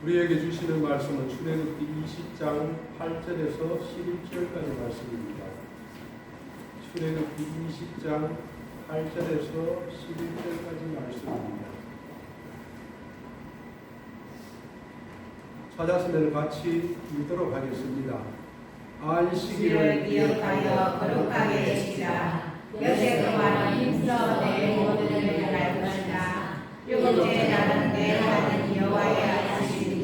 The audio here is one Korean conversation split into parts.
우리에게 주시는 말씀은 출애굽기 20장 8절에서 11절까지 말씀입니다. 출애굽기 20장 8절에서 11절까지 말씀입니다. 찾았으면 같이 읽도록 하겠습니다. 안식일을 기억하여 거룩하게 지키라. 여호와는 힘써 내 모든 일을 할 것이다. 일곱째 날은 내 하나님 여호와의 안식일이요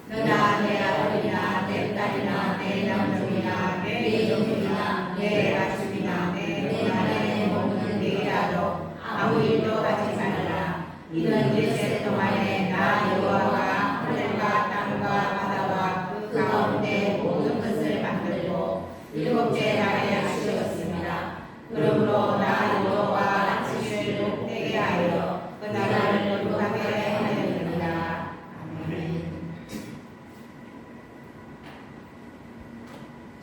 너나 내 아들이나 내 딸이나 내 남종이나 내 여종이나 내 가축이나 내 노나 내 모든 내 아도 아무 일도 하지 말라. 이는 일세 동안에 나 여호와가 하늘과 땅과 바다와 그 가운데 모든 것을 만들고 일곱째 날에 하시었습니다. 그러므로 나 여호와 안식일을 복되게 하여 그 나라를 거룩하게 하였느니라. 아멘.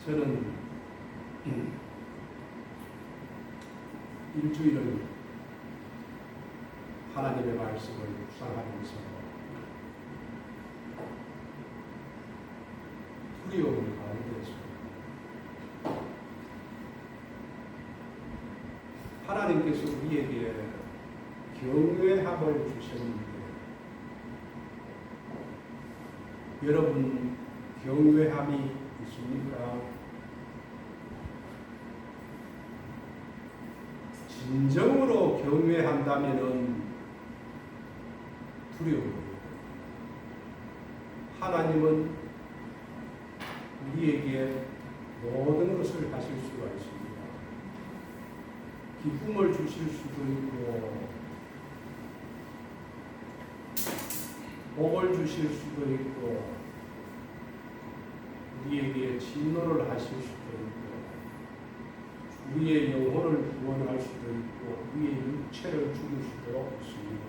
저는 일주일을 하나님의 말씀을 묵상하면서 두려움을 가운데서 하나님께서 우리에게 경외함을 주셨는데 여러분 경외함이 있습니까? 진정으로 경외한다면은 두려워요. 하나님은 우리에게 모든 것을 하실 수가 있습니다. 기쁨을 주실 수도 있고 복을 주실 수도 있고 우리에게 진노를 하실 수도 있고 우리의 영혼을 구원할 수도 있고 우리의 육체를 죽일 수도 있습니다.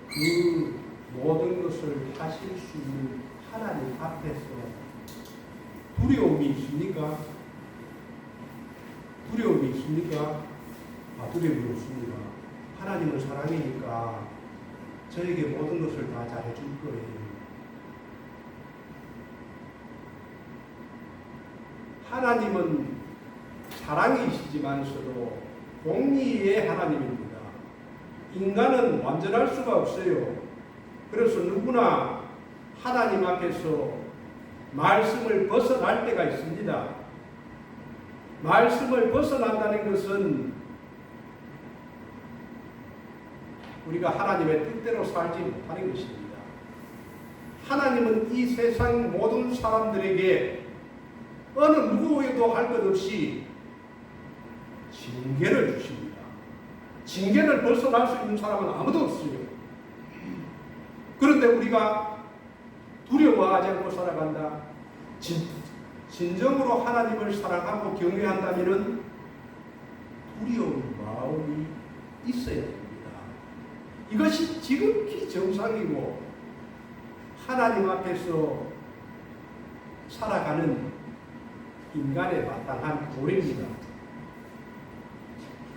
그 모든 것을 하실 수 있는 하나님 앞에서 두려움이 있습니까? 두려움이 있습니까? 두려움이 없습니다. 하나님을 사랑하니까 저에게 모든 것을 다 잘해줄 거예요. 하나님은 사랑이시지만서도 공의의 하나님입니다. 인간은 완전할 수가 없어요. 그래서 누구나 하나님 앞에서 말씀을 벗어날 때가 있습니다. 말씀을 벗어난다는 것은 우리가 하나님의 뜻대로 살지 못하는 것입니다. 하나님은 이 세상 모든 사람들에게 어느 누구에도 할 것 없이 징계를 주십니다. 징계를 벗어날 수 있는 사람은 아무도 없어요. 그런데 우리가 두려워하지 않고 살아간다. 진정으로 하나님을 사랑하고 경외한다면 두려운 마음이 있어야 됩니다. 이것이 지극히 정상이고 하나님 앞에서 살아가는 인간의 마땅한 도리입니다.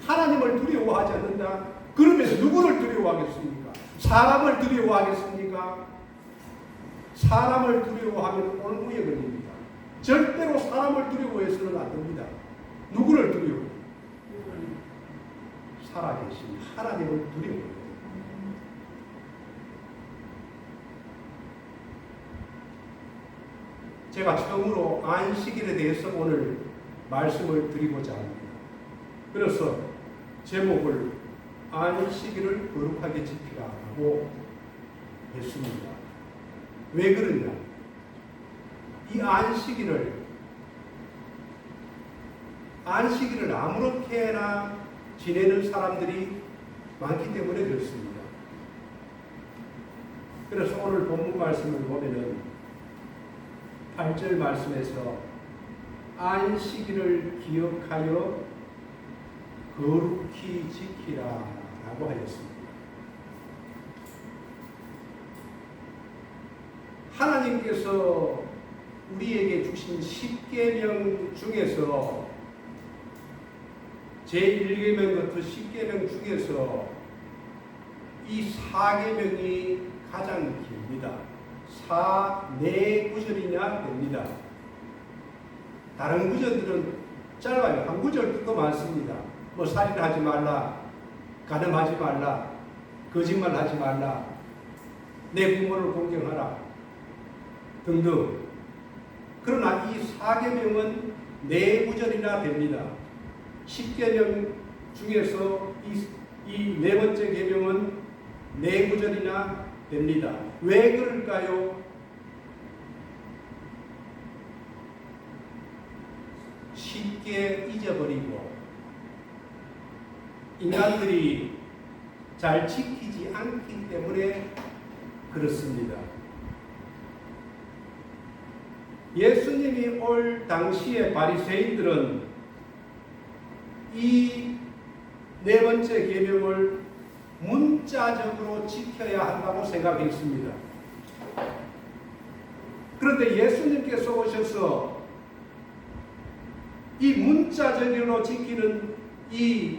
하나님을 두려워하지 않는다. 그러면서 누구를 두려워하겠습니까? 사람을 두려워하겠습니까? 사람을 두려워하면 올무에 걸립니다. 절대로 사람을 두려워해서는 안 됩니다. 누구를 두려워해요? 살아계신 하나님을 두려워해요. 제가 처음으로 안식일에 대해서 오늘 말씀을 드리고자 합니다. 그래서 제목을 안식일을 거룩하게 지키라고 했습니다. 왜 그러냐? 이 안식일을 아무렇게나 지내는 사람들이 많기 때문에 그렇습니다. 그래서 오늘 본문 말씀을 보면은 8절 말씀에서 안식일을 기억하여 거룩히 지키라 라고 하였습니다. 하나님께서 우리에게 주신 10계명 중에서 제1계명부터 10계명 중에서 이 4계명이 가장 깁니다. 4, 4구절이나 됩니다. 다른 구절들은 짧아요. 한 구절 더 많습니다. 뭐 살인하지 말라, 간음하지 말라, 거짓말하지 말라, 내 부모를 공경하라 등등. 그러나 이 4계명은 4구절이나 됩니다. 10계명 중에서 이 네 번째 계명은 4구절이나 됩니다. 왜 그럴까요? 쉽게 잊어버리고 인간들이 잘 지키지 않기 때문에 그렇습니다. 예수님이 올 당시에 바리새인들은 이 네 번째 계명을 문자적으로 지켜야 한다고 생각했습니다. 그런데 예수님께서 오셔서 이 문자적으로 지키는 이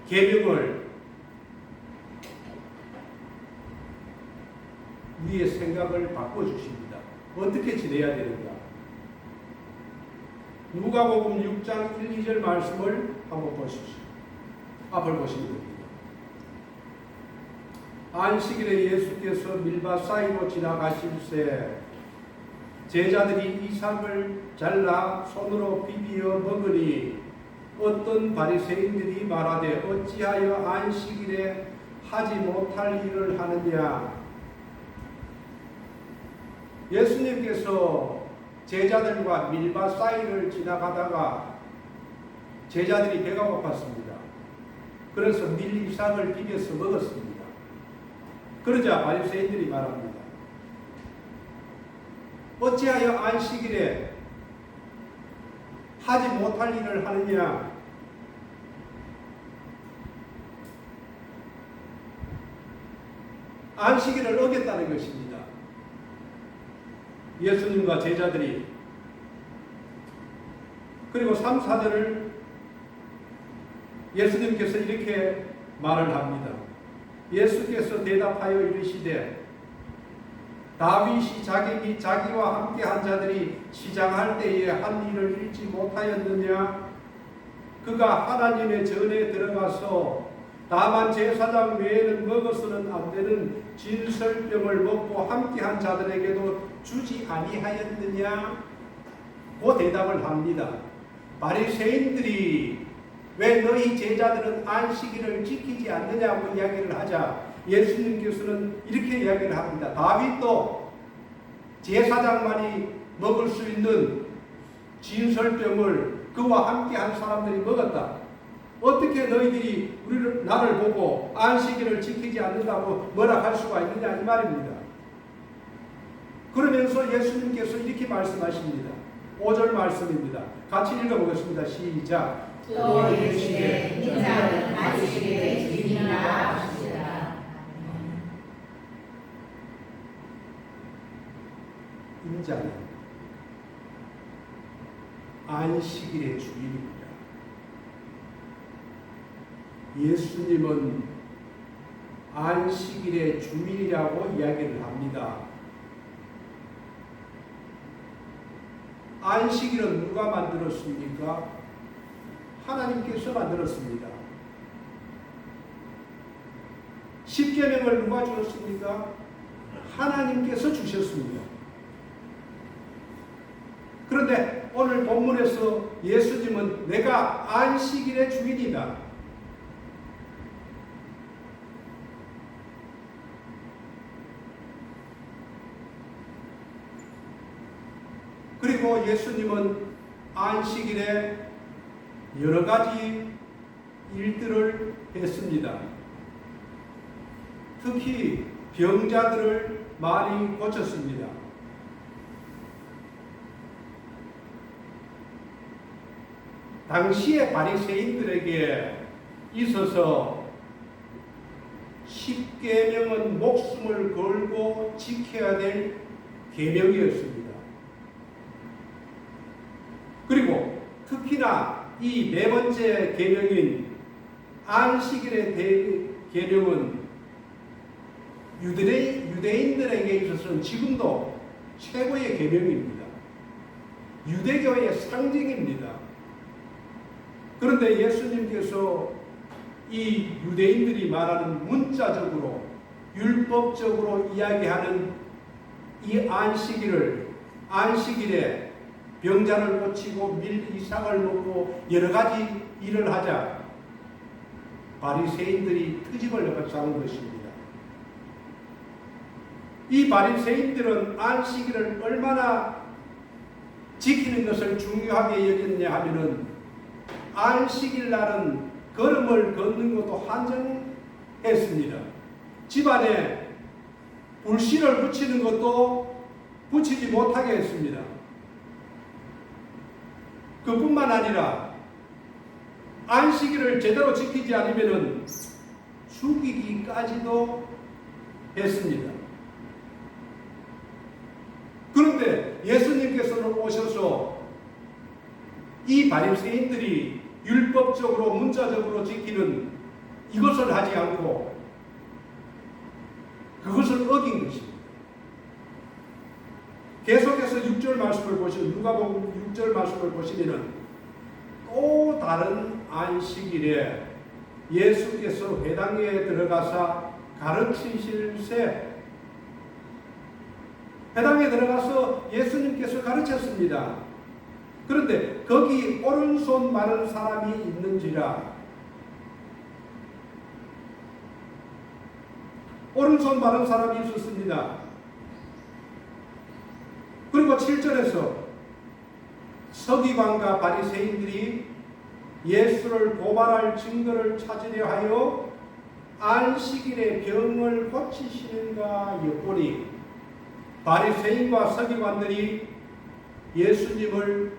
계명을 우리의 생각을 바꿔주십니다. 어떻게 지내야 되는가? 누가복음 6장 1, 2절 말씀을 한번 보십시오. 앞을 보시면 됩니다. 안식일에 예수께서 밀밭 사이로 지나가실새 제자들이 이삭을 잘라 손으로 비비어 먹으니 어떤 바리새인들이 말하되 어찌하여 안식일에 하지 못할 일을 하느냐. 예수님께서 제자들과 밀밭 사이를 지나가다가 제자들이 배가 고팠습니다. 그래서 밀 이삭을 비벼서 먹었습니다. 그러자 바리새인들이 말합니다. 어찌하여 안식일에 하지 못할 일을 하느냐. 안식일을 어겼다는 것입니다. 예수님과 제자들이. 그리고 3, 4절을 예수님께서 이렇게 말을 합니다. 예수께서 대답하여 이르시되 다윗이 자기 및 자기와 함께 한 자들이 시장할 때에 한 일을 잃지 못하였느냐. 그가 하나님의 전에 들어가서 다만 제사장 외에는 먹어서는 안 되는 진설병을 먹고 함께 한 자들에게도 주지 아니하였느냐. 그 대답을 합니다. 바리새인들이 왜 너희 제자들은 안식일을 지키지 않느냐고 이야기를 하자 예수님께서는 이렇게 이야기를 합니다. 다윗도 제사장만이 먹을 수 있는 진설병을 그와 함께 한 사람들이 먹었다. 어떻게 너희들이 나를 보고 안식일을 지키지 않는다고 뭐라 할 수가 있느냐 이 말입니다. 그러면서 예수님께서 이렇게 말씀하십니다. 5절 말씀입니다. 같이 읽어보겠습니다. 시작. 또 이르시되 인자는 안식일의 주인이라 하시니라. 인자는 안식일의 주인입니다. 예수님은 안식일의 주인이라고 이야기를 합니다. 안식일은 누가 만들었습니까? 하나님께서 만들었습니다. 십계명을 누가 주었습니까? 하나님께서 주셨습니다. 그런데 오늘 본문에서 예수님은 내가 안식일의 주인이다. 그리고 예수님은 안식일에 여러 가지 일들을 했습니다. 특히 병자들을 많이 고쳤습니다. 당시의 바리새인들에게 있어서 십계명은 목숨을 걸고 지켜야 될 계명이었습니다. 그리고 특히나 이 네 번째 계명인 안식일의 계명은 유대인들에게 있어서는 지금도 최고의 계명입니다. 유대교의 상징입니다. 그런데 예수님께서 이 유대인들이 말하는 문자적으로 율법적으로 이야기하는 이 안식일에 병자를 고치고 밀 이삭을 먹고 여러 가지 일을 하자 바리새인들이 트집을 잡은 것입니다. 이 바리새인들은 안식일을 얼마나 지키는 것을 중요하게 여겼냐 하면은 안식일 날은 걸음을 걷는 것도 한정했습니다. 집안에 불씨를 붙이는 것도 붙이지 못하게 했습니다. 그뿐만 아니라 안식일을 제대로 지키지 않으면 죽이기까지도 했습니다. 그런데 예수님께서는 오셔서 이 바리새인들이 율법적으로 문자적으로 지키는 이것을 하지 않고 그것을 어긴 것입니다. 계속해서 6절 말씀을 보시면 누가복음 6절 말씀을 보시면은 또 다른 안식일에 예수께서 회당에 들어가서 가르치실세 회당에 들어가서 예수님께서 가르쳤습니다. 그런데 거기 오른손 마른 사람이 있는지라 오른손 마른 사람이 있었습니다. 그리고 7절에서 서기관과 바리새인들이 예수를 고발할 증거를 찾으려 하여 안식일에 병을 고치시는가 엿보니 바리새인과 서기관들이 예수님을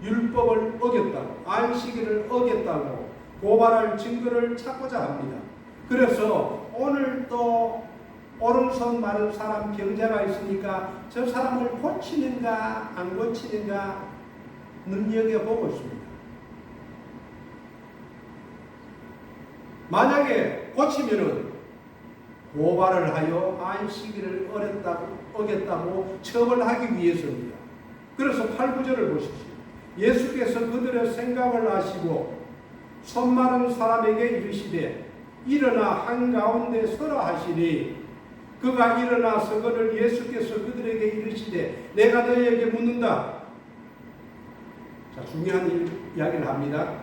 율법을 어겼다고 안식일을 어겼다고 고발할 증거를 찾고자 합니다. 그래서 오늘 또 오른손 마른 사람 병자가 있으니까 저 사람을 고치는가 안 고치는가 눈여겨보고 있습니다. 만약에 고치면은 고발을 하여 안식일을 어겼다고 처벌하기 위해서입니다. 그래서 8, 9절을 보십시오. 예수께서 그들의 생각을 아시고 손 마른 사람에게 이르시되 일어나 한가운데 서라 하시니 그가 일어나 서거를 예수께서 그들에게 이르시되 내가 너희에게 묻는다. 자, 중요한 이야기를 합니다.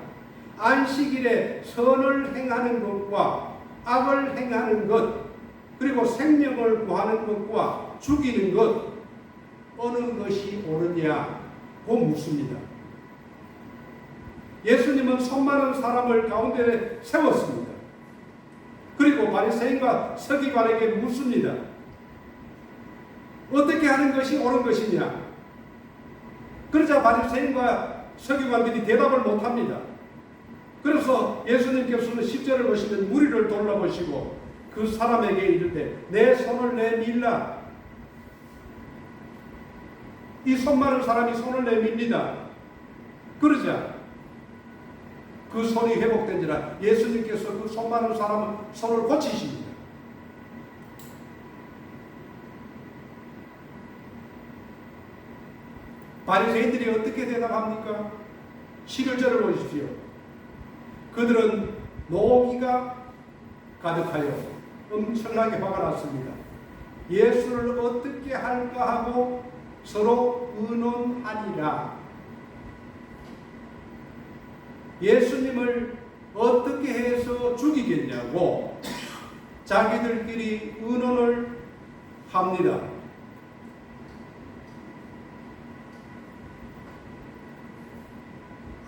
안식일에 선을 행하는 것과 악을 행하는 것 그리고 생명을 구하는 것과 죽이는 것 어느 것이 옳으냐고 묻습니다. 예수님은 손 마른 사람을 가운데 세웠습니다. 그리고 바리새인과 서기관에게 묻습니다. 어떻게 하는 것이 옳은 것이냐? 그러자 바리새인과 서기관들이 대답을 못합니다. 그래서 예수님께서는 10절을 보시면 무리를 돌아보시고 그 사람에게 이르되 내 손을 내밀라. 이 손 마른 사람이 손을 내밉니다. 그러자 그 손이 회복된지라 예수님께서 그 손 마른 사람은 손을 고치십니다. 바리새인들이 어떻게 대답합니까? 11절을 보십시오. 그들은 노기가 가득하여 엄청나게 화가 났습니다. 예수를 어떻게 할까 하고 서로 의논하니라. 예수님을 어떻게 해서 죽이겠냐고 자기들끼리 의논을 합니다.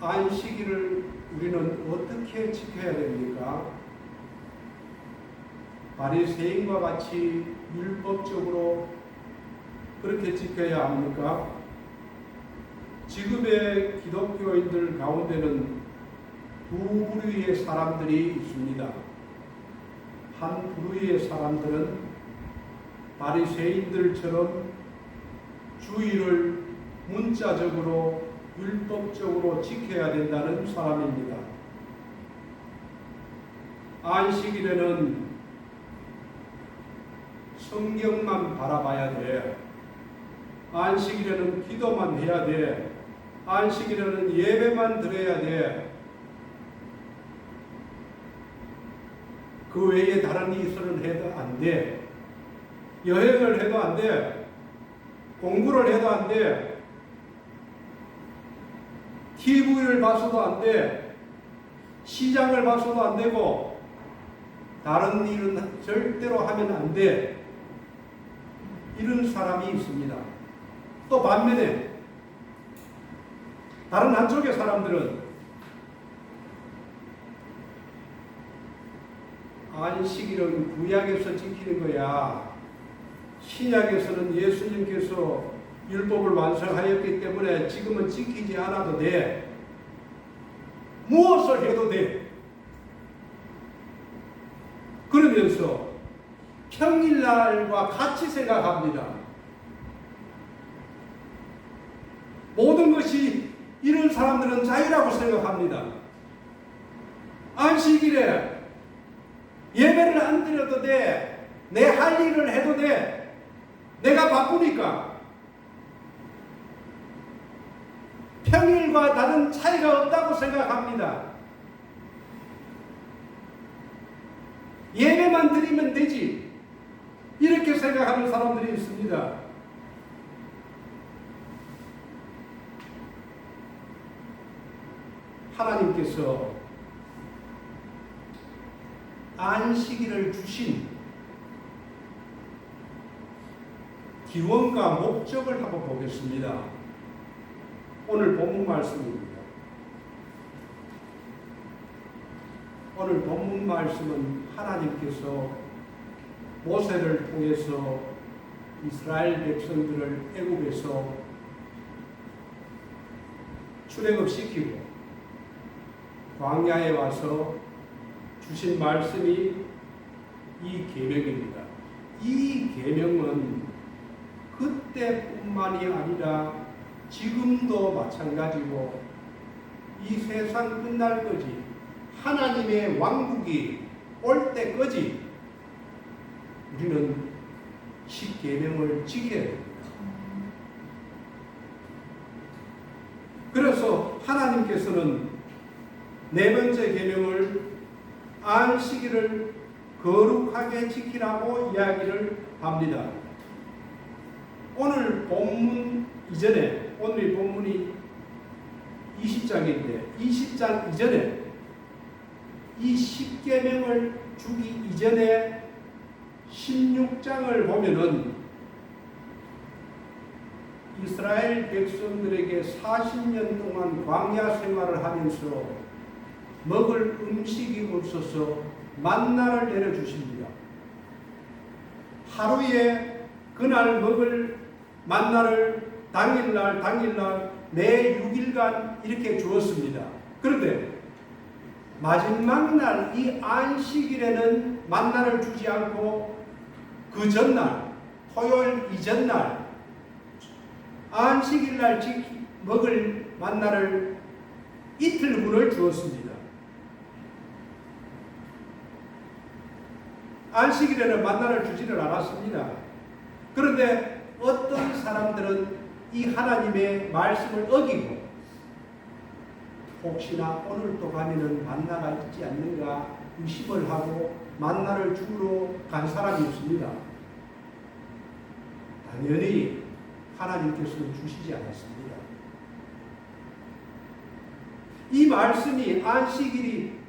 안식일을 우리는 어떻게 지켜야 됩니까? 바리새인과 같이 율법적으로 그렇게 지켜야 합니까? 지금의 기독교인들 가운데는 두 부류의 사람들이 있습니다. 한 부류의 사람들은 바리새인들처럼 주일을 문자적으로 율법적으로 지켜야 된다는 사람입니다. 성경만 바라봐야 돼. 안식일에는 기도만 해야 돼. 안식일에는 예배만 드려야 돼. 그 외에 다른 일을 해도 안 돼. 여행을 해도 안 돼. 공부를 해도 안 돼. TV를 봐서도 안 돼. 시장을 봐서도 안 되고 다른 일은 절대로 하면 안 돼. 이런 사람이 있습니다. 또 반면에 다른 한쪽의 사람들은 안식일은 구약에서 지키는 거야. 신약에서는 예수님께서 율법을 완성하였기 때문에 지금은 지키지 않아도 돼. 무엇을 해도 돼. 그러면서 평일날과 같이 생각합니다. 모든 것이 이런 사람들은 자유라고 생각합니다. 안식일에 예배를 안 드려도 돼. 내 할 일을 해도 돼. 내가 바쁘니까. 평일과 다른 차이가 없다고 생각합니다. 예배만 드리면 되지. 이렇게 생각하는 사람들이 있습니다. 하나님께서 안식일을 주신 기원과 목적을 한번 보겠습니다. 오늘 본문 말씀입니다. 오늘 본문 말씀은 하나님께서 모세를 통해서 이스라엘 백성들을 애굽에서 출애굽시키고 광야에 와서 주신 말씀이 이 계명입니다. 이 계명은 그때뿐만이 아니라 지금도 마찬가지고 이 세상 끝날까지 하나님의 왕국이 올 때까지 우리는 십계명을 지켜야 됩니다. 그래서 하나님께서는 네 번째 계명을 안식일을 거룩하게 지키라고 이야기를 합니다. 오늘 본문 이전에, 오늘 본문이 20장인데 20장 이전에 이 10계명을 주기 이전에 16장을 보면은 이스라엘 백성들에게 40년 동안 광야 생활을 하면서 먹을 음식이 없어서 만나를 내려주십니다. 하루에 그날 먹을 만나를 당일날 매 6일간 이렇게 주었습니다. 그런데 마지막 날 이 안식일에는 만나를 주지 않고 그 전날 토요일 이전날 안식일날 먹을 만나를 이틀분을 주었습니다. 안식일에는 만나를 주지를 않았습니다. 그런데 어떤 사람들은 이 하나님의 말씀을 어기고 혹시나 오늘 또 가면은 만나가 있지 않는가 의심을 하고 만나를 주러 간 사람이 있습니다. 당연히 하나님께서는 주시지 않았습니다. 이 말씀이 안식일이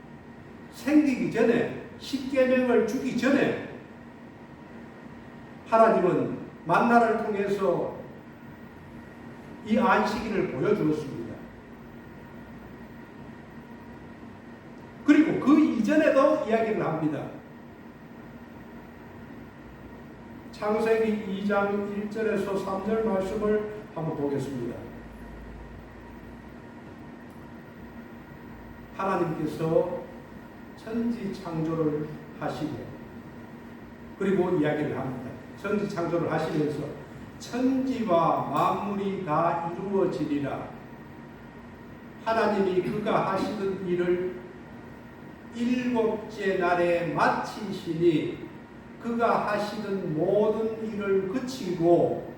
생기기 전에 십계명을 주기 전에 하나님은 만나를 통해서 이 안식일을 보여주었습니다. 그리고 그 이전에도 이야기를 합니다. 창세기 2장 1절에서 3절 말씀을 한번 보겠습니다. 하나님께서 천지 창조를 하시고 그리고 이야기를 합니다. 천지 창조를 하시면서 천지와 만물이 다 이루어지리라. 하나님이 그가 하시던 일을 일곱째 날에 마치시니 그가 하시던 모든 일을 그치고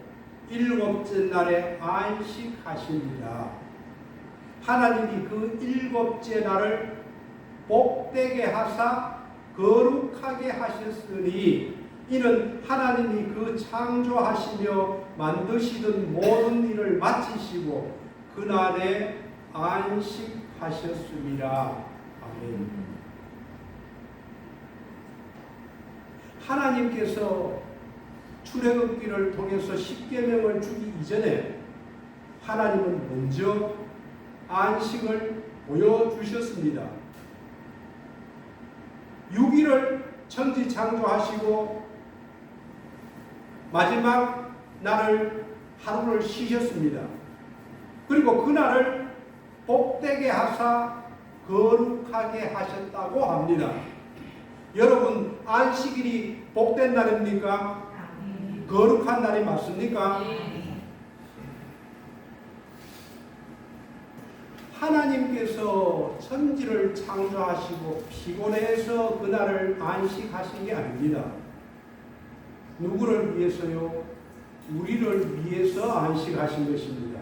일곱째 날에 안식하십니다. 하나님이 그 일곱째 날을 복되게 하사 거룩하게 하셨으니 이는 하나님이 그 창조하시며 만드시던 모든 일을 마치시고 그날에 안식하셨습니다. 아멘. 하나님께서 출애굽기를 통해서 십계명을 주기 이전에 하나님은 먼저 안식을 보여주셨습니다. 6일을 천지 창조하시고 마지막 날을 하루를 쉬셨습니다. 그리고 그날을 복되게 하사 거룩하게 하셨다고 합니다. 여러분, 안식일이 복된 날입니까? 거룩한 날이 맞습니까? 하나님께서 천지를 창조하시고 피곤해서 그날을 안식하신 게 아닙니다. 누구를 위해서요? 우리를 위해서 안식하신 것입니다.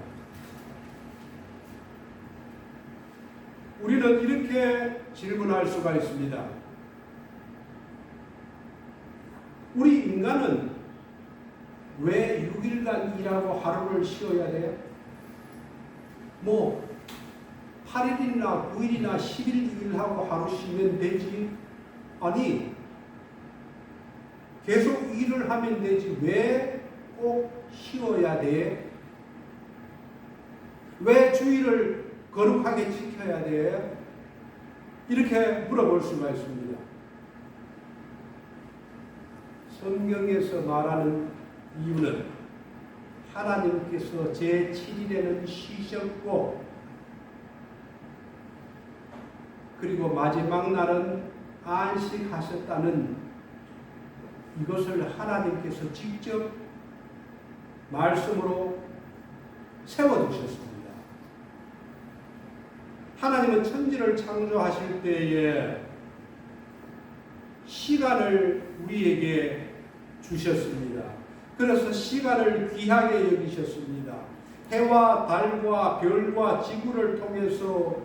우리는 이렇게 질문할 수가 있습니다. 우리 인간은 왜 6일간 일하고 하루를 쉬어야 돼요? 8일이나 9일이나 10일 일하고 하루 쉬면 되지. 아니, 계속 일을 하면 되지. 왜 꼭 쉬어야 돼? 왜 주일을 거룩하게 지켜야 돼? 이렇게 물어볼 수가 있습니다. 성경에서 말하는 이유는 하나님께서 제7일에는 쉬셨고 그리고 마지막 날은 안식하셨다는 이것을 하나님께서 직접 말씀으로 세워두셨습니다. 하나님은 천지를 창조하실 때에 시간을 우리에게 주셨습니다. 그래서 시간을 귀하게 여기셨습니다. 해와 달과 별과 지구를 통해서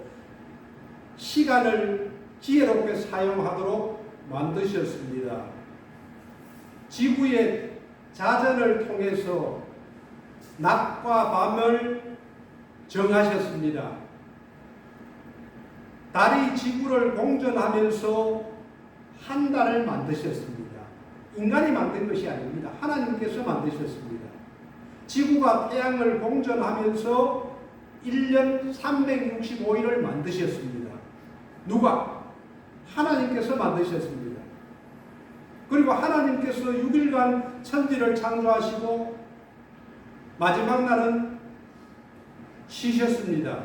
시간을 지혜롭게 사용하도록 만드셨습니다. 지구의 자전을 통해서 낮과 밤을 정하셨습니다. 달이 지구를 공전하면서 한 달을 만드셨습니다. 인간이 만든 것이 아닙니다. 하나님께서 만드셨습니다. 지구가 태양을 공전하면서 1년 365일을 만드셨습니다. 누가? 하나님께서 만드셨습니다. 그리고 하나님께서 6일간 천지를 창조하시고 마지막 날은 쉬셨습니다.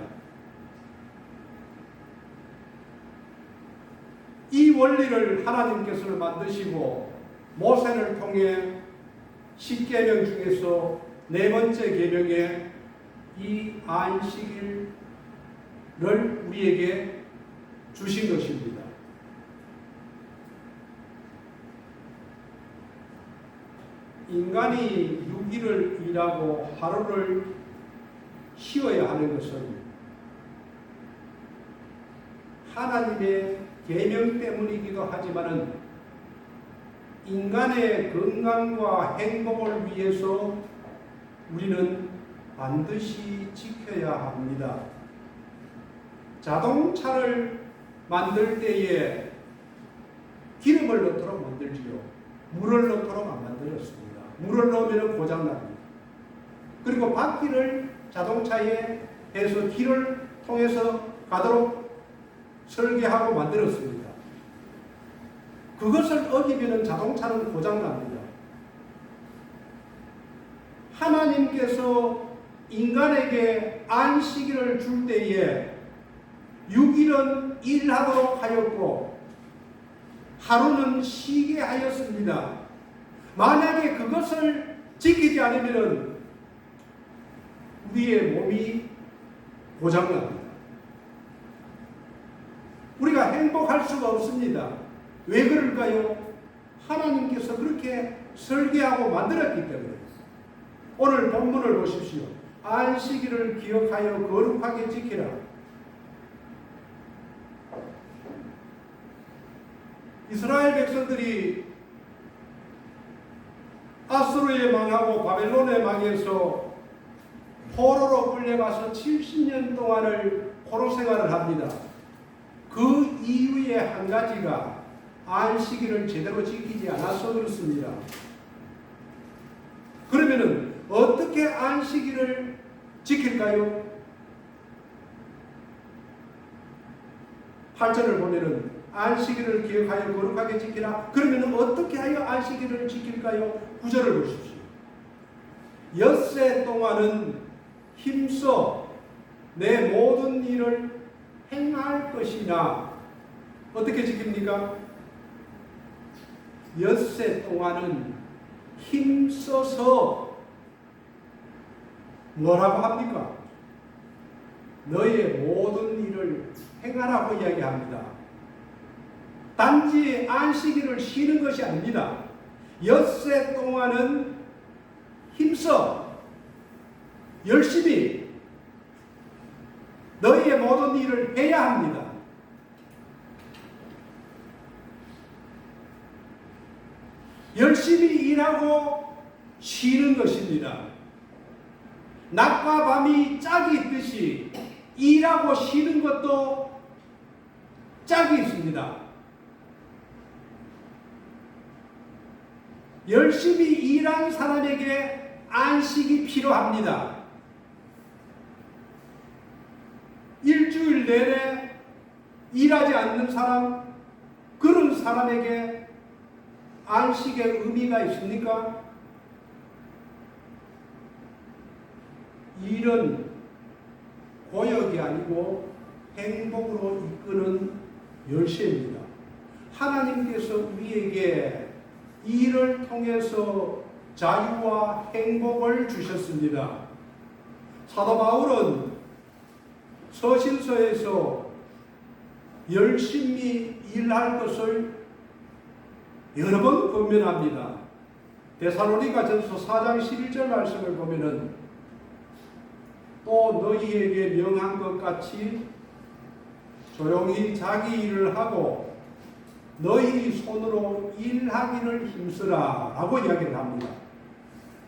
이 원리를 하나님께서 만드시고 모세를 통해 10계명 중에서 네 번째 계명에 이 안식일을 우리에게 주신 것입니다. 인간이 6일을 일하고 하루를 쉬어야 하는 것은 하나님의 계명 때문이기도 하지만은 인간의 건강과 행복을 위해서 우리는 반드시 지켜야 합니다. 자동차를 만들 때에 기름을 넣도록 만들지요. 물을 넣도록 안 만들었습니다. 물을 넣으면 고장납니다. 그리고 바퀴를 자동차에 해서 길을 통해서 가도록 설계하고 만들었습니다. 그것을 어기면 자동차는 고장납니다. 하나님께서 인간에게 안식일을 줄 때에 6일은 일하도록 하였고 하루는 쉬게 하였습니다. 만약에 그것을 지키지 않으면 우리의 몸이 고장납니다. 우리가 행복할 수가 없습니다. 왜 그럴까요? 하나님께서 그렇게 설계하고 만들었기 때문에 오늘 본문을 보십시오. 안식일을 기억하여 거룩하게 지키라. 이스라엘 백성들이 아수르에 망하고 바벨론에 망해서 포로로 끌려가서 70년 동안을 포로 생활을 합니다. 그 이유의 한 가지가 안식일을 제대로 지키지 않아서 그렇습니다. 그러면은 어떻게 안식일을 지킬까요? 8절을 보면은 안식일을 기억하여 거룩하게 지키라. 그러면 어떻게 하여 안식일을 지킬까요? 9절을 보십시오. 엿새 동안은 힘써 내 모든 일을 행할 것이나 어떻게 지킵니까? 엿새 동안은 힘써서 뭐라고 합니까? 너의 모든 일을 행하라고 이야기합니다. 단지 안식일을 쉬는 것이 아닙니다. 엿새 동안은 힘써 열심히 너희의 모든 일을 해야 합니다. 열심히 일하고 쉬는 것입니다. 낮과 밤이 짝이 있듯이 일하고 쉬는 것도 짝이 있습니다. 열심히 일한 사람에게 안식이 필요합니다. 일주일 내내 일하지 않는 사람, 그런 사람에게 안식의 의미가 있습니까? 일은 고역이 아니고 행복으로 이끄는 열쇠입니다. 하나님께서 우리에게 일을 통해서 자유와 행복을 주셨습니다. 사도 바울은 서신서에서 열심히 일할 것을 여러 번 권면합니다. 데살로니가전서 4장 11절 말씀을 보면은 또 너희에게 명한 것 같이 조용히 자기 일을 하고 너희 손으로 일하기를 힘쓰라 라고 이야기를 합니다.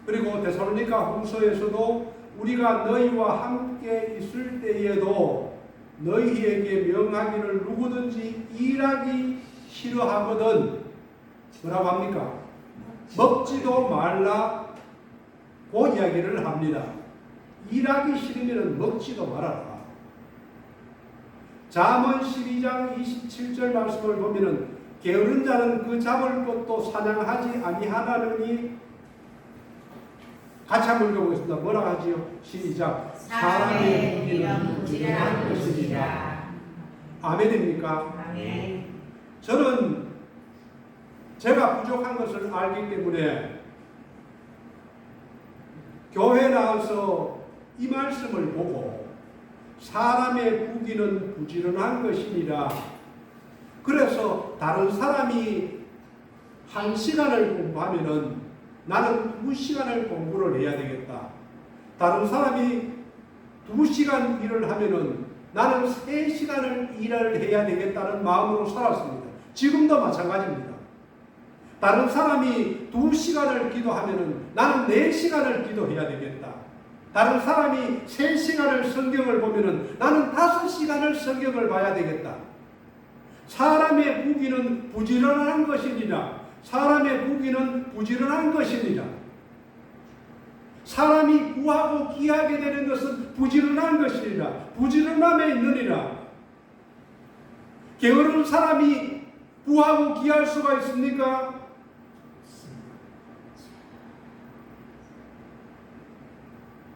그리고 데살로니가 후서에서도 우리가 너희와 함께 있을 때에도 너희에게 명하기를 누구든지 일하기 싫어하거든 뭐라고 합니까? 먹지도 말라고 이야기를 합니다. 일하기 싫으면 먹지도 말아라. 잠언 12장 27절 말씀을 보면은 게으른 자는 그 잡을 것도 사냥하지 아니하나니 같이 한번 읽어보겠습니다. 뭐라고 하지요? 시작. 사람의 무기는 부지런한 것이니라. 아멘입니까? 아멘. 저는 제가 부족한 것을 알기 때문에 교회 나와서 이 말씀을 보고 사람의 무기는 부지런한 것이니라. 그래서 다른 사람이 1시간을 공부하면은 나는 2시간을 공부를 해야 되겠다. 다른 사람이 2시간 일을 하면은 나는 3시간을 일을 해야 되겠다는 마음으로 살았습니다. 지금도 마찬가지입니다. 다른 사람이 2시간을 기도하면은 나는 4시간을 기도해야 되겠다. 다른 사람이 3시간을 성경을 보면은 나는 5시간을 성경을 봐야 되겠다. 사람의 무기는 부지런한 것이니라. 사람의 무기는 부지런한 것이니라. 사람이 구하고 기하게 되는 것은 부지런한 것이니라. 부지런함에 있느니라. 게으른 사람이 구하고 기할 수가 있습니까?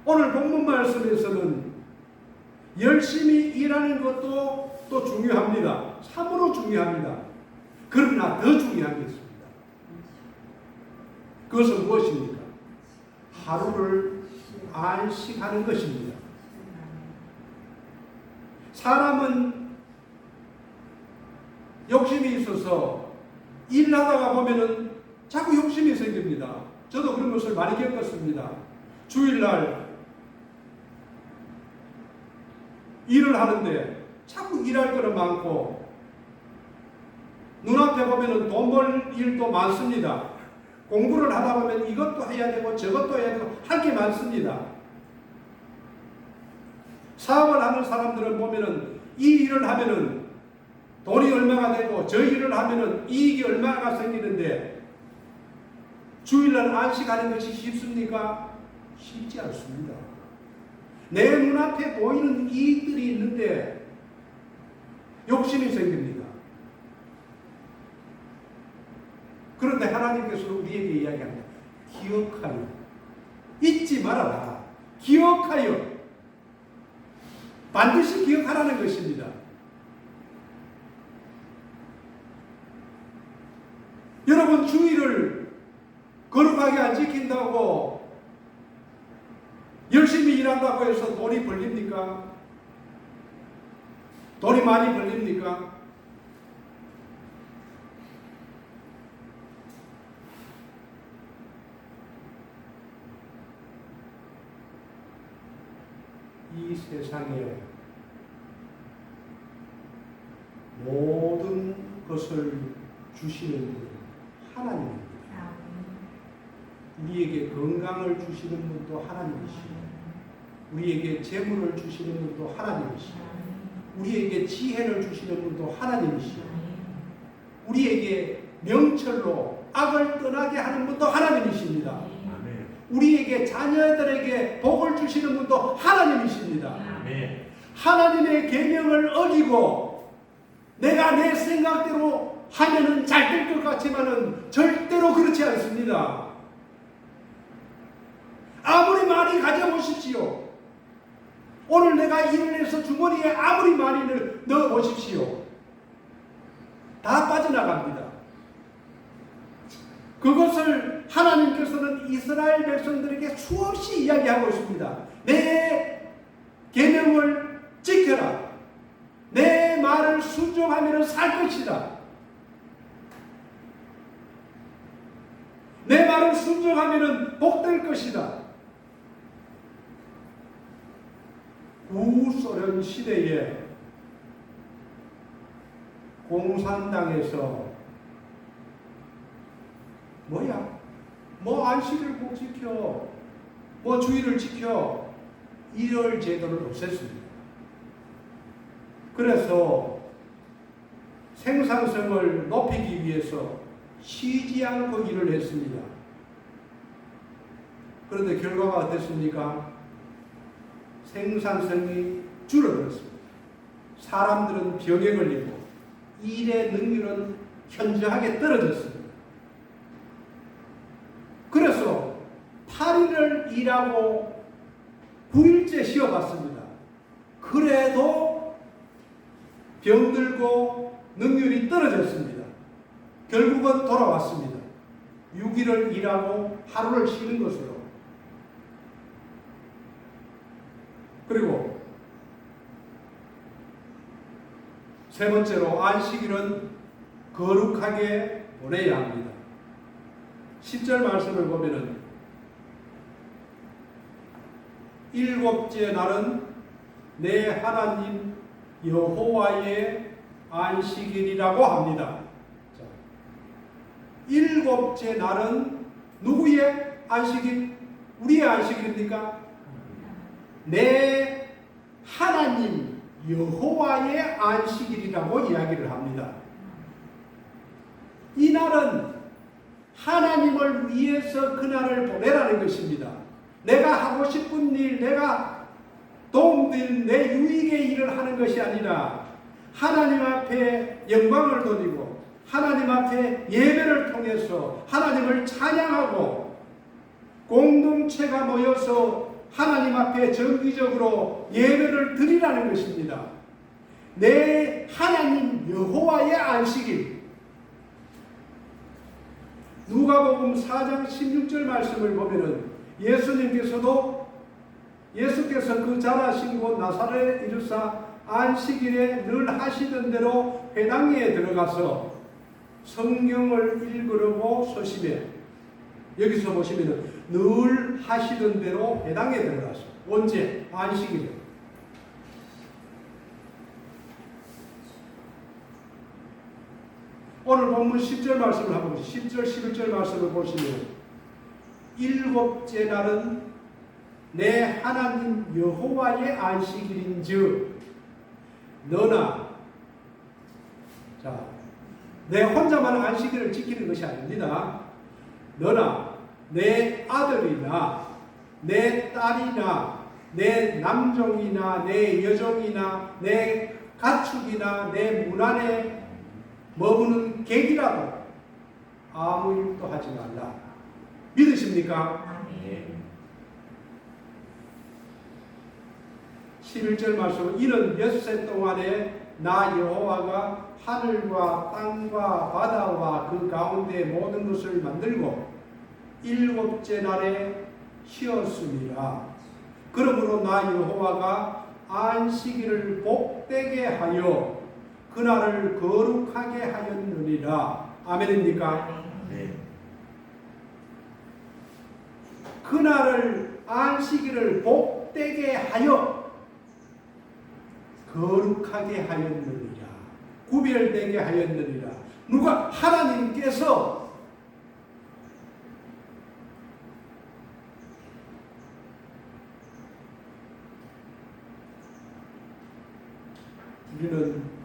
오늘 본문 말씀에서는 열심히 일하는 것도 또 중요합니다. 참으로 중요합니다. 그러나 더 중요한 게 있습니다. 그것은 무엇입니까? 하루를 안식하는 것입니다. 사람은 욕심이 있어서 일하다가 보면은 자꾸 욕심이 생깁니다. 저도 그런 것을 많이 겪었습니다. 주일날 일을 하는데 자꾸 일할 거는 많고 눈앞에 보면 돈 벌 일도 많습니다. 공부를 하다 보면 이것도 해야 되고 저것도 해야 되고 할 게 많습니다. 사업을 하는 사람들은 보면은 이 일을 하면은 돈이 얼마가 되고 저 일을 하면은 이익이 얼마가 생기는데 주일날 안식하는 것이 쉽습니까? 쉽지 않습니다. 내 눈앞에 보이는 이익들이 있는데 욕심이 생깁니다. 그런데 하나님께서 우리에게 이야기합니다. 기억하여. 잊지 말아라. 기억하여. 반드시 기억하라는 것입니다. 여러분, 주일을 거룩하게 안 지킨다고 열심히 일한다고 해서 돈이 벌립니까? 돈이 많이 벌립니까? 이 세상에 모든 것을 주시는 분은 하나님입니다. 우리에게 건강을 주시는 분도 하나님이시고, 우리에게 재물을 주시는 분도 하나님이시고, 우리에게 지혜를 주시는 분도 하나님이시고, 우리에게 명철로 악을 떠나게 하는 분도 하나님이십니다. 우리에게 자녀들에게 복을 주시는 분도 하나님이십니다. 하나님의 계명을 어기고 내가 내 생각대로 하면은 잘 될 것 같지만은 절대로 그렇지 않습니다. 아무리 많이 가져보십시오. 오늘 내가 일을 해서 주머니에 아무리 많이 넣어보십시오. 다 빠져나갑니다. 그것을 하나님께서는 이스라엘 백성들에게 수없이 이야기하고 있습니다. 내 계명을 지켜라. 내 말을 순종하면 살 것이다. 내 말을 순종하면 복될 것이다. 구소련 시대에 공산당에서 뭐 안식을 꼭 지켜, 뭐 주의를 지켜, 이럴 제도를 없앴습니다. 그래서 생산성을 높이기 위해서 쉬지 않고 일을 했습니다. 그런데 결과가 어땠습니까? 생산성이 줄어들었습니다. 사람들은 병에 걸리고 일의 능률은 현저하게 떨어졌습니다. 그래서 8일을 일하고 9일째 쉬어봤습니다. 그래도 병들고 능률이 떨어졌습니다. 결국은 돌아왔습니다. 6일을 일하고 하루를 쉬는 것으로. 그리고 세 번째로 안식일은 거룩하게 보내야 합니다. 10절 말씀을 보면은 일곱째 날은 내 하나님 여호와의 안식일이라고 합니다. 자, 일곱째 날은 누구의 안식일? 우리의 안식일입니까? 내 하나님 여호와의 안식일이라고 이야기를 합니다. 이 날은 하나님을 위해서 그날을 보내라는 것입니다. 내가 하고 싶은 일, 내가 도움될 내 유익의 일을 하는 것이 아니라 하나님 앞에 영광을 돌리고 하나님 앞에 예배를 통해서 하나님을 찬양하고 공동체가 모여서 하나님 앞에 정기적으로 예배를 드리라는 것입니다. 내 하나님 여호와의 안식일. 누가복음 4장 16절 말씀을 보면은 예수께서 그 자라신 곳 나사렛에 이르사 안식일에 늘 하시던 대로 회당에 들어가서 성경을 읽으려고 서심해. 여기서 보시면 늘 하시던 대로 회당에 들어가서. 언제? 안식일에. 오늘 본문 10절 말씀을 한번 보시죠. 10절, 11절 말씀을 보시면 일곱째 날은 내 하나님 여호와의 안식일인즉 너나, 자, 내 혼자만 안식일을 지키는 것이 아닙니다. 너나 내 아들이나 내 딸이나 내 남종이나 내 여종이나 내 가축이나 내 문 안에 머무는 객이라도 아무 일도 하지 말라. 믿으십니까? 아멘. 11절 말씀, 이는 엿새 동안에 나 여호와가 하늘과 땅과 바다와 그 가운데 모든 것을 만들고 일곱째 날에 쉬었습니다. 그러므로 나 여호와가 안식일을 복되게 하여 그날을 거룩하게 하였느니라. 아멘입니까? 네. 그날을 안식일을 복되게 하여 거룩하게 하였느니라. 구별되게 하였느니라. 누가? 하나님께서 우리는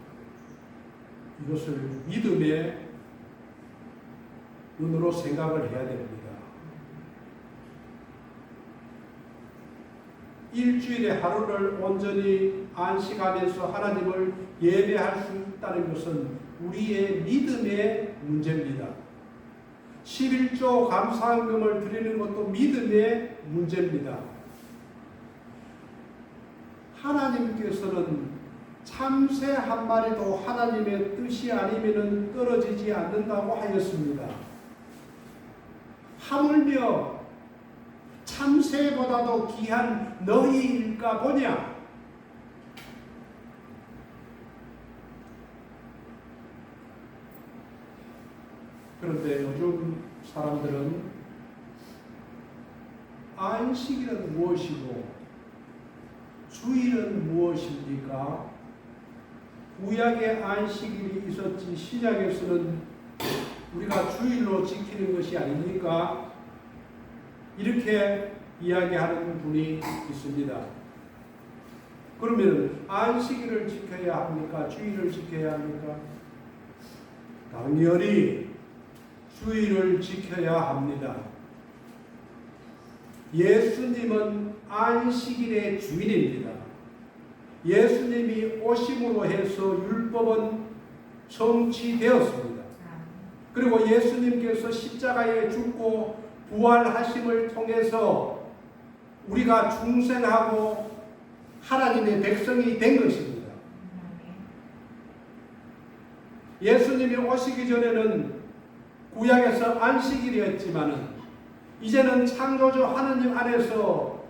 이것을 믿음의 눈으로 생각을 해야 됩니다. 일주일에 하루를 온전히 안식하면서 하나님을 예배할 수 있다는 것은 우리의 믿음의 문제입니다. 11조 감사헌금을 드리는 것도 믿음의 문제입니다. 하나님께서는 참새 한 마리도 하나님의 뜻이 아니면 떨어지지 않는다고 하였습니다. 하물며 참새보다도 귀한 너희일까 보냐? 그런데 요즘 사람들은 안식일은 무엇이고 주일은 무엇입니까? 구약의 안식일이 있었지 신약에서는 우리가 주일로 지키는 것이 아닙니까? 이렇게 이야기하는 분이 있습니다. 그러면 안식일을 지켜야 합니까? 주일을 지켜야 합니까? 당연히 주일을 지켜야 합니다. 예수님은 안식일의 주인입니다. 예수님이 오심으로 해서 율법은 성취되었습니다. 그리고 예수님께서 십자가에 죽고 부활하심을 통해서 우리가 중생하고 하나님의 백성이 된 것입니다. 예수님이 오시기 전에는 구약에서 안식일이었지만은 이제는 창조주 하나님 안에서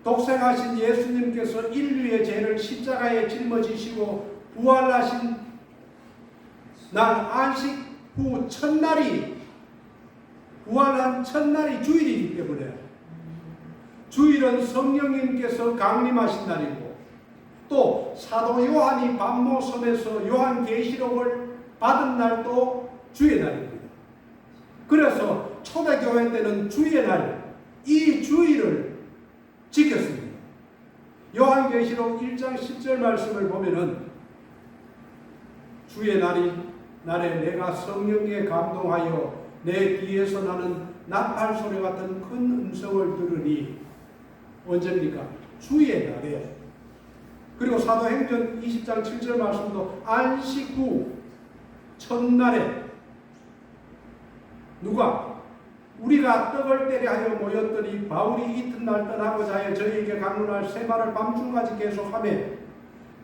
독생하신 예수님께서 인류의 죄를 십자가에 짊어지시고 부활하신 날 안식 후 첫날이 부활한 첫날이 주일이기 때문에 주일은 성령님께서 강림하신 날이고 또 사도 요한이 반모섬에서 요한계시록을 받은 날도 주의 날입니다. 그래서 초대교회 때는 주의 날, 이 주일을 지켰습니다. 요한계시록 1장 10절 말씀을 보면은 주의 날에 내가 성령에 감동하여 내 귀에서 나는 나팔 소리 같은 큰 음성을 들으니 언제입니까? 주의 날에. 그리고 사도행전 20장 7절 말씀도 안식 후 첫날에 누가? 우리가 떡을 때려 하여 모였더니 바울이 이튿날 떠나고자 하여 저희에게 강론할 새말을 밤중까지 계속하며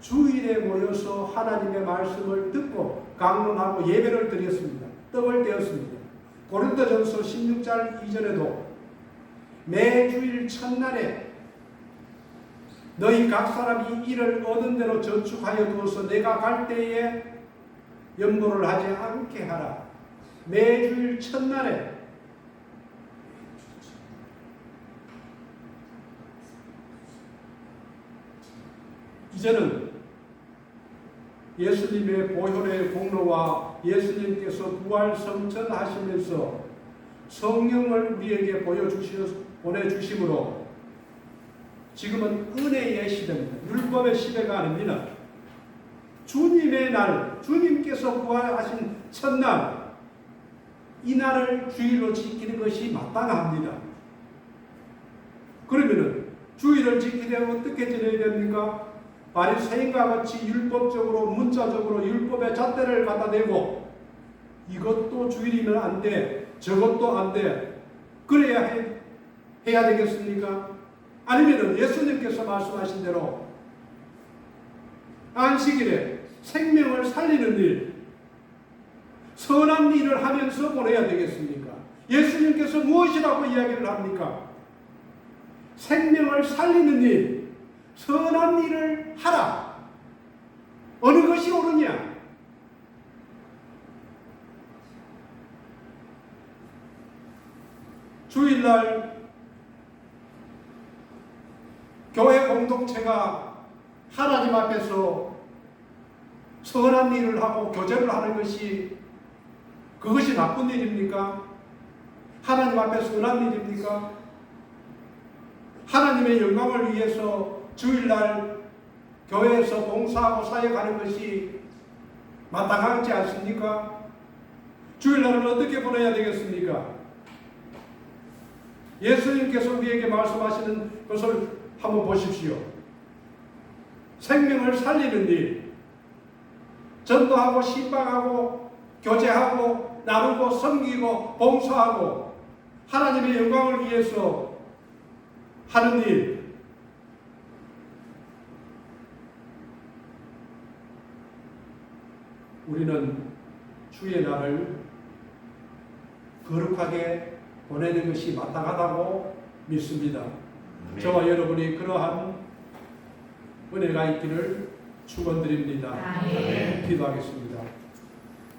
주일에 모여서 하나님의 말씀을 듣고 강론하고 예배를 드렸습니다. 떡을 떼었습니다. 고린도전서 16장 2절에도 매주일 첫날에 너희 각 사람이 이를 얻은 대로 저축하여 두어서 내가 갈 때에 염도를 하지 않게 하라. 매주일 첫날에 이제는 예수님의 보혈의 공로와 예수님께서 부활 성천하시면서 성령을 우리에게 보내주심으로 지금은 은혜의 시대입니다. 율법의 시대가 아닙니다. 주님의 날, 주님께서 부활하신 첫날, 이 날을 주일로 지키는 것이 마땅합니다. 그러면은 주일을 지키려면 어떻게 지내야 됩니까? 바리새인과 같이 율법적으로 문자적으로 율법의 잣대를 갖다 대고 이것도 주일이면 안 돼, 저것도 안 돼, 그래야 해야 되겠습니까? 아니면은 예수님께서 말씀하신 대로 안식일에 생명을 살리는 일, 선한 일을 하면서 보내야 되겠습니까? 예수님께서 무엇이라고 이야기를 합니까? 생명을 살리는 일, 선한 일을 하라. 어느 것이 옳으냐? 주일날 교회 공동체가 하나님 앞에서 선한 일을 하고 교제를 하는 것이 그것이 나쁜 일입니까? 하나님 앞에 선한 일입니까? 하나님의 영광을 위해서 주일날 교회에서 봉사하고 사역하는 것이 마땅하지 않습니까? 주일날은 어떻게 보내야 되겠습니까? 예수님께서 우리에게 말씀하시는 것을 한번 보십시오. 생명을 살리는 일, 전도하고 신방하고 교제하고 나누고 섬기고 봉사하고 하나님의 영광을 위해서 하는 일, 우리는 주의 날을 거룩하게 보내는 것이 마땅하다고 믿습니다. 저와 여러분이 그러한 은혜가 있기를 축원드립니다. 아멘. 기도하겠습니다.